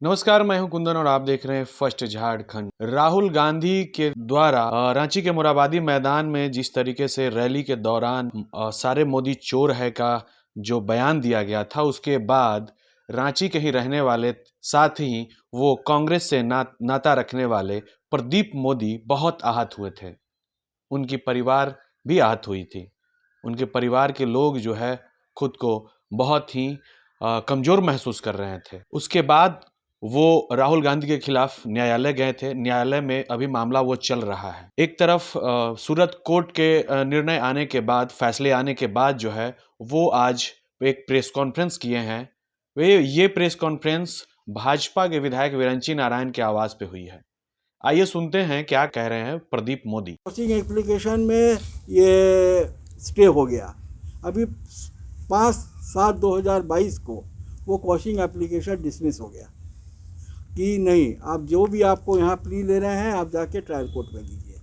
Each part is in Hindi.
नमस्कार, मैं हूं कुंदन और आप देख रहे हैं फर्स्ट झारखंड। राहुल गांधी के द्वारा रांची के मोरहाबादी मैदान में जिस तरीके से रैली के दौरान सारे मोदी चोर है का जो बयान दिया गया था, उसके बाद रांची के ही रहने वाले, साथ ही वो कांग्रेस से नाता रखने वाले प्रदीप मोदी बहुत आहत हुए थे। उनकी परिवार भी आहत हुई थी। उनके परिवार के लोग जो है खुद को बहुत ही कमजोर महसूस कर रहे थे। उसके बाद वो राहुल गांधी के खिलाफ न्यायालय गए थे। न्यायालय में अभी मामला वो चल रहा है। एक तरफ सूरत कोर्ट के निर्णय आने के बाद, फैसले आने के बाद जो है वो आज एक प्रेस कॉन्फ्रेंस किए हैं। ये प्रेस कॉन्फ्रेंस भाजपा के विधायक विरंची नारायण के आवाज पे हुई है। आइए सुनते हैं क्या कह रहे हैं प्रदीप मोदी। वॉशिंग एप्लीकेशन में ये स्टे हो गया। अभी 5/7/2022 को वो वॉशिंग एप्लीकेशन डिसमिस हो गया कि नहीं, आप जो भी आपको यहाँ प्ली ले रहे हैं आप जाके ट्रायल कोर्ट में लीजिए।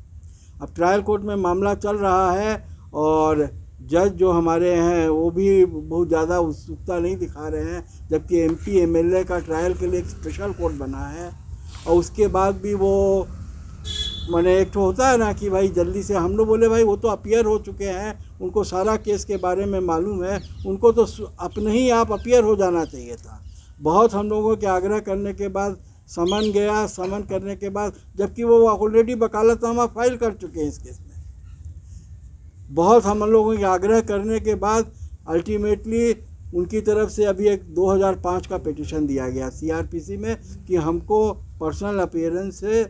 अब ट्रायल कोर्ट में मामला चल रहा है और जज जो हमारे हैं वो भी बहुत ज़्यादा उत्सुकता नहीं दिखा रहे हैं, जबकि MP MLA का ट्रायल के लिए एक स्पेशल कोर्ट बना है। और उसके बाद भी वो मैंने एक तो होता है ना कि भाई जल्दी से, हम लोग बोले भाई वो तो अपीयर हो चुके हैं, उनको सारा केस के बारे में मालूम है, उनको तो अपने ही आप अपीयर हो जाना चाहिए था। बहुत हम लोगों के आग्रह करने के बाद समन गया, समन करने के बाद, जबकि वो ऑलरेडी वकालतनामा फाइल कर चुके हैं इस केस में। बहुत हम लोगों के आग्रह करने के बाद अल्टीमेटली उनकी तरफ से अभी एक 2005 का पिटीशन दिया गया CRPC में कि हमको पर्सनल अपीयरेंस से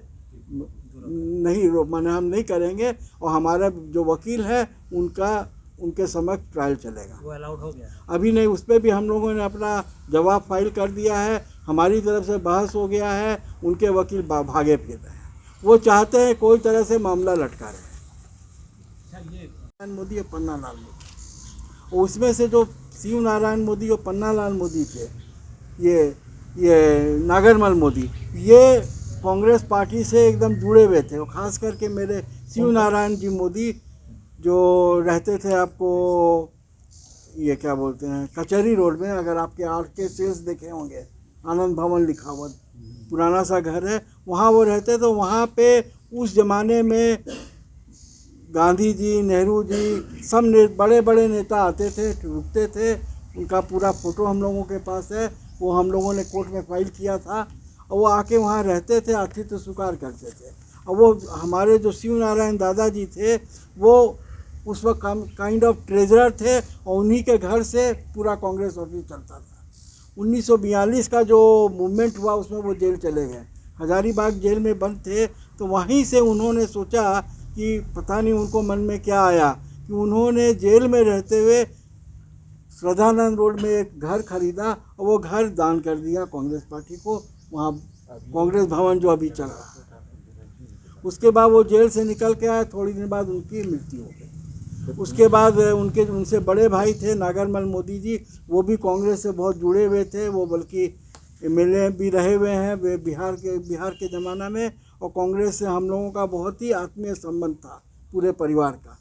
नहीं, माने हम नहीं करेंगे, और हमारा जो वकील है उनके समक्ष ट्रायल चलेगा। वो अलाउड हो गया अभी नहीं, उस पर भी हम लोगों ने अपना जवाब फाइल कर दिया है। हमारी तरफ से बहस हो गया है, उनके वकील भागे फिर रहे हैं। वो चाहते हैं कोई तरह से मामला लटका रहे। मोदी और पन्ना लाल मोदी, उसमें से जो शिव नारायण मोदी और पन्ना लाल मोदी थे, ये नागरमल मोदी, ये कांग्रेस पार्टी से एकदम जुड़े हुए थे। और ख़ास करके मेरे शिव नारायण जी मोदी जो रहते थे, आपको ये क्या बोलते हैं, कचहरी रोड में, अगर आपके RK सेल्स देखे होंगे, आनंद भवन लिखा हुआ पुराना सा घर है, वहाँ वो रहते। तो वहाँ पे उस ज़माने में गांधी जी, नेहरू जी, सब बड़े बड़े नेता आते थे, रुकते थे। उनका पूरा फ़ोटो हम लोगों के पास है, वो हम लोगों ने कोर्ट में फाइल किया था। और वो आके वहाँ रहते थे, आतिथ्य स्वीकार करते थे। और वो हमारे जो शिव नारायण दादाजी थे, वो उस वक्त काइंड ऑफ ट्रेजरर थे, और उन्हीं के घर से पूरा कांग्रेस ऑफिस चलता था। 1942 का जो मूवमेंट हुआ उसमें वो जेल चले गए, हजारीबाग जेल में बंद थे। तो वहीं से उन्होंने सोचा कि पता नहीं उनको मन में क्या आया कि उन्होंने जेल में रहते हुए श्रद्धानंद रोड में एक घर खरीदा और वो घर दान कर दिया कांग्रेस पार्टी को, वहाँ कांग्रेस भवन जो अभी चल रहा है। उसके बाद वो जेल से निकल के आए, थोड़ी दिन बाद उनकी मृत्यु हो गई। उसके बाद उनसे बड़े भाई थे नागरमल मोदी जी, वो भी कांग्रेस से बहुत जुड़े हुए थे। वो बल्कि MLA भी रहे हुए हैं वे बिहार के ज़माना में। और कांग्रेस से हम लोगों का बहुत ही आत्मीय संबंध था पूरे परिवार का।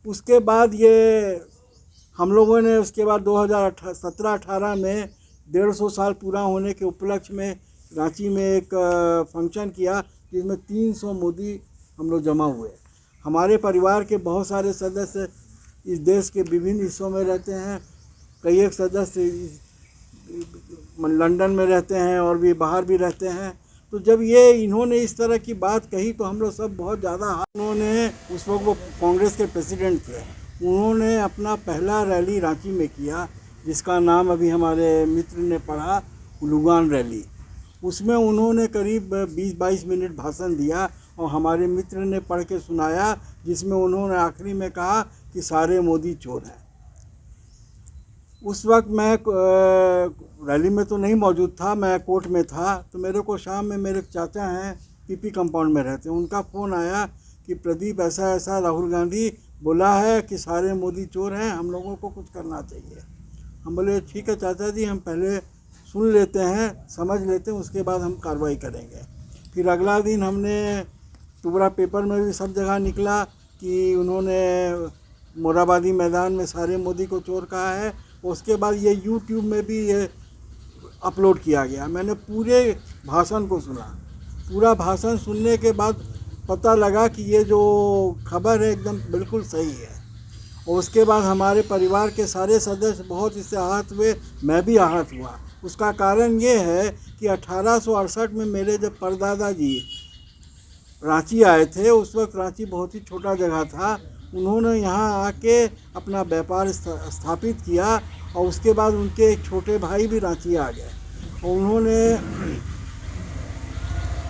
उसके बाद ये हम लोगों ने उसके बाद 2017-18 में 150 साल पूरा होने के उपलक्ष्य में रांची में एक फंक्शन किया, जिसमें 300 मोदी हम लोग जमा हुए। हमारे परिवार के बहुत सारे सदस्य इस देश के विभिन्न हिस्सों में रहते हैं। कई एक सदस्य लंदन में रहते हैं और भी बाहर भी रहते हैं। तो जब इन्होंने इस तरह की बात कही तो हम लोग सब बहुत ज़्यादा, उन्होंने उस वक्त वो कांग्रेस के प्रेसिडेंट थे, उन्होंने अपना पहला रैली रांची में किया, जिसका नाम अभी हमारे मित्र ने पढ़ा, उलूगान रैली। उसमें उन्होंने करीब 20-22 मिनट भाषण दिया और हमारे मित्र ने पढ़ के सुनाया, जिसमें उन्होंने आखिरी में कहा कि सारे मोदी चोर हैं। उस वक्त मैं रैली में तो नहीं मौजूद था, मैं कोर्ट में था। तो मेरे को शाम में मेरे चाचा हैं PP कंपाउंड में रहते हैं, उनका फ़ोन आया कि प्रदीप ऐसा ऐसा राहुल गांधी बोला है कि सारे मोदी चोर हैं, हम लोगों को कुछ करना चाहिए। हम बोले ठीक है चाचा जी, हम पहले सुन लेते हैं, समझ लेते हैं, उसके बाद हम कार्रवाई करेंगे। फिर अगला दिन हमने पूरा पेपर में भी सब जगह निकला कि उन्होंने मोरहाबादी मैदान में सारे मोदी को चोर कहा है। उसके बाद ये YouTube में भी ये अपलोड किया गया। मैंने पूरे भाषण को सुना। पूरा भाषण सुनने के बाद पता लगा कि ये जो खबर है एकदम बिल्कुल सही है। और उसके बाद हमारे परिवार के सारे सदस्य बहुत इससे आहत हुए, मैं भी आहत हुआ। उसका कारण ये है कि 1868 में मेरे जब परदादा जी रांची आए थे, उस वक्त रांची बहुत ही छोटा जगह था। उन्होंने यहाँ आके अपना व्यापार स्थापित किया और उसके बाद उनके एक छोटे भाई भी रांची आ गए और उन्होंने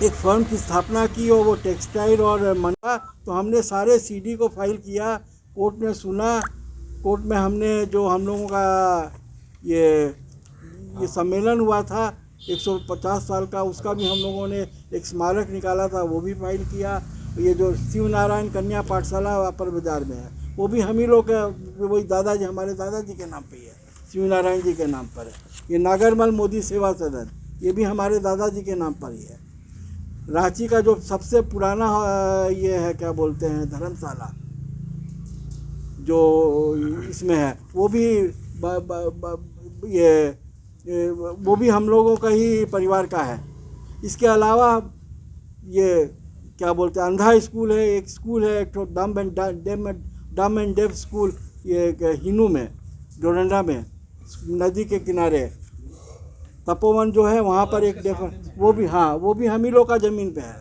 एक फर्म की स्थापना की और वो टेक्सटाइल और मना। तो हमने सारे सीडी को फाइल किया, कोर्ट में सुना। कोर्ट में हमने जो हम लोगों का ये सम्मेलन हुआ था 150 साल का, उसका भी हम लोगों ने एक स्मारक निकाला था, वो भी फाइल किया। ये जो शिव नारायण कन्या पाठशाला अपर बाजार में है, वो भी हम ही लोग वही दादाजी, हमारे दादाजी के नाम पे ही है, शिव नारायण जी के नाम पर है। ये नागरमल मोदी सेवा सदन, ये भी हमारे दादाजी के नाम पर ही है। रांची का जो सबसे पुराना ये है, क्या बोलते हैं, धर्मशाला जो इसमें है, वो भी वो भी हम लोगों का ही परिवार का है। इसके अलावा ये क्या बोलते हैं, अंधा स्कूल है, एक स्कूल है, एक तो डम एंड डेफ स्कूल, ये हिनू में, डोरंडा में, नदी के किनारे तपोवन जो है, वहाँ पर एक डेफ, वो भी, हाँ, वो भी हम ही लोग का ज़मीन पे है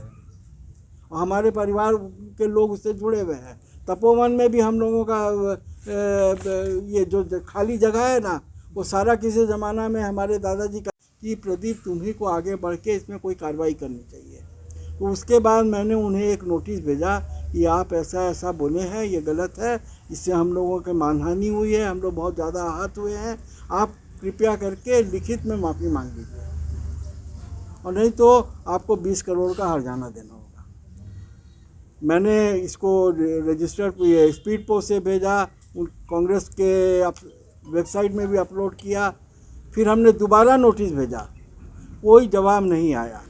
और हमारे परिवार के लोग उससे जुड़े हुए हैं। तपोवन में भी हम लोगों का ये जो खाली जगह है ना, वो सारा किसी ज़माना में हमारे दादाजी का कि प्रदीप तुम्ही को आगे बढ़ के इसमें कोई कार्रवाई करनी चाहिए। तो उसके बाद मैंने उन्हें एक नोटिस भेजा कि आप ऐसा ऐसा बोले हैं, ये गलत है, इससे हम लोगों के मानहानि हुई है, हम लोग बहुत ज़्यादा आहत हुए हैं, आप कृपया करके लिखित में माफ़ी मांग लीजिए और नहीं तो आपको 20 करोड़ का हर्जाना देना होगा। मैंने इसको रजिस्टर्ड स्पीड पोस्ट से भेजा, कांग्रेस के वेबसाइट में भी अपलोड किया। फिर हमने दोबारा नोटिस भेजा, कोई जवाब नहीं आया।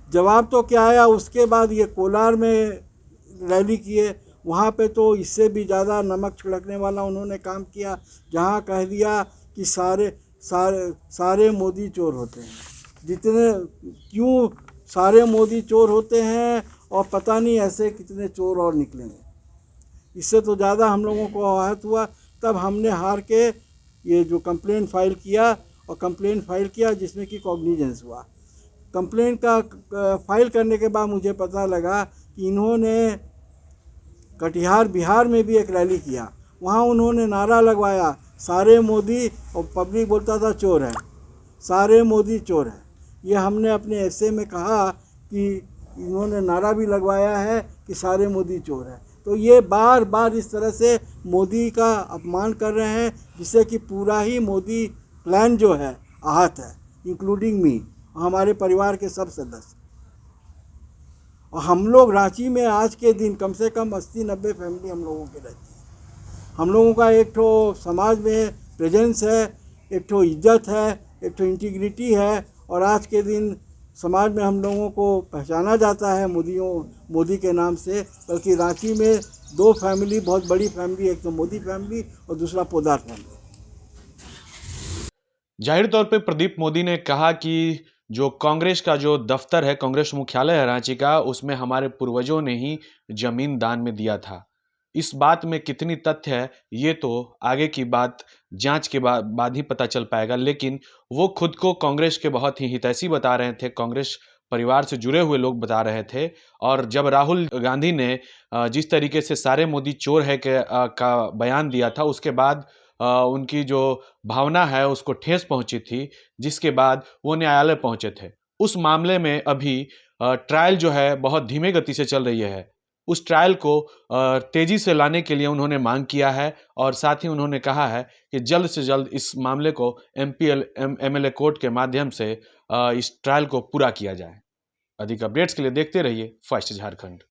जवाब तो क्या आया, उसके बाद ये कोलार में रैली किए, वहाँ पे तो इससे भी ज़्यादा नमक छिड़कने वाला उन्होंने काम किया, जहाँ कह दिया कि सारे मोदी चोर होते हैं। जितने क्यों सारे मोदी चोर होते हैं और पता नहीं ऐसे कितने चोर और निकलेंगे। इससे तो ज़्यादा हम लोगों को आहत हुआ। तब हमने हार के ये जो कंप्लेंट फाइल किया जिसमें कि कॉग्निजेंस हुआ। कंप्लेंट का फाइल करने के बाद मुझे पता लगा कि इन्होंने कटिहार बिहार में भी एक रैली किया, वहाँ उन्होंने नारा लगवाया सारे मोदी, और पब्लिक बोलता था चोर है, सारे मोदी चोर है। ये हमने अपने ऐसे में कहा कि इन्होंने नारा भी लगवाया है कि सारे मोदी चोर है। तो ये बार बार इस तरह से मोदी का अपमान कर रहे हैं, जिससे कि पूरा ही मोदी प्लान जो है आहत है, इंक्लूडिंग मी, हमारे परिवार के सब सदस्य। और हम लोग रांची में आज के दिन कम से कम 80-90 फैमिली हम लोगों की रहती है। हम लोगों का एक ठो समाज में प्रेजेंस है, एक ठो इज्जत है, एक ठो इंटीग्रिटी है, और आज के दिन समाज में हम लोगों को पहचाना जाता है मोदी के नाम से। बल्कि रांची में 2 फैमिली, बहुत बड़ी फैमिली, एक तो मोदी फैमिली और दूसरा पोदार फैमिली। जाहिर तौर पे प्रदीप मोदी ने कहा कि जो कांग्रेस का जो दफ्तर है, कांग्रेस मुख्यालय है रांची का, उसमें हमारे पूर्वजों ने ही जमीन दान में दिया था। इस बात में कितनी तथ्य है ये तो आगे की बात जांच के बाद ही पता चल पाएगा। लेकिन वो खुद को कांग्रेस के बहुत ही हितैषी बता रहे थे, कांग्रेस परिवार से जुड़े हुए लोग बता रहे थे। और जब राहुल गांधी ने जिस तरीके से सारे मोदी चोर है का बयान दिया था, उसके बाद उनकी जो भावना है उसको ठेस पहुंची थी, जिसके बाद वो न्यायालय पहुंचे थे। उस मामले में अभी ट्रायल जो है बहुत धीमे गति से चल रही है। उस ट्रायल को तेजी से लाने के लिए उन्होंने मांग किया है और साथ ही उन्होंने कहा है कि जल्द से जल्द इस मामले को एमएलए कोर्ट के माध्यम से इस ट्रायल को पूरा किया जाए। अधिक अपडेट्स के लिए देखते रहिए फर्स्ट झारखंड।